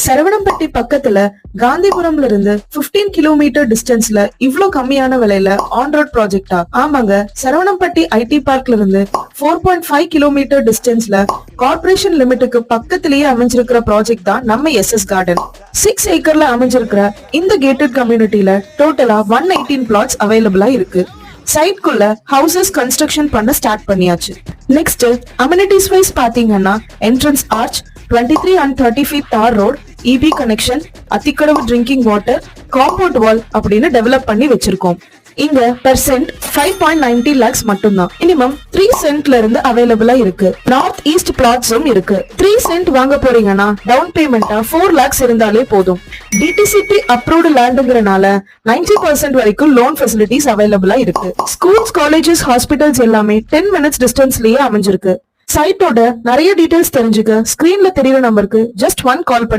சரவணம்பட்டி பக்கத்துல காந்திபுரம்ல இருந்து 15 கிலோமீட்டர் டிஸ்டன்ஸ்ல இவ்ளோ கம்மியான விலையில ஆன் ரோட் ப்ராஜெக்டா? ஆமாங்க, சரவணம்பட்டி ஐடி பார்க்ல இருந்து 4.5 கிலோமீட்டர் டிஸ்டன்ஸ்ல கார்ப்பரேஷன் லிமிட்டுக்கு பக்கத்திலேயே அமைஞ்சிருக்கிற ப்ராஜெக்ட் தான் நம்ம எஸ்எஸ் கார்டன். 6 ஏக்கர்ல அமைஞ்சிருக்கிற இந்த கேட்டட் கம்யூனிட்டில டோட்டலா 118 பிளாட்ஸ் அவைலபிளா இருக்கு. சைட்குள்ள ஹவுசஸ் கன்ஸ்ட்ரக்ஷன் பண்ண ஸ்டார்ட் பண்ணியாச்சு. நெக்ஸ்ட் அமெனிட்டிஸ் வைஸ் பாத்தீங்கன்னா entrance arch, 23 and 30 feet tar road, EB connection, Athikadavu drinking water, compound wall அப்படின்னு டெவலப் பண்ணி வச்சிருக்கோம். இங்க பெர் சென்ட் 5.90 lakhs மட்டும்தான். மினிமம் 3 சென்ட்ல இருந்து அவைலபிளா இருக்கு. நார்த் ஈஸ்ட் பிளாட்ஸும் இருக்கு. 3 சென்ட் வாங்க போறீங்கன்னா டவுன் பேமெண்டா 4 lakhs இருந்தாலே போதும். DTCP அப்ரூவ்டு லேண்டுங்கிறனால 90% வரைக்கும் லோன் ஃபெசிலிட்டிஸ் அவைலபிளா இருக்கு. ஸ்கூல்ஸ், காலேஜஸ், ஹாஸ்பிட்டல்ஸ் எல்லாமே 10 minutes டிஸ்டன்ஸ்லயே அமைஞ்சிருக்கு. சைட்டோட நிறைய டீடைல்ஸ் தெரிஞ்சுக்க ஸ்கிரீன்ல தெரியுற நம்பருக்கு ஜஸ்ட் 1 கால் பண்ணி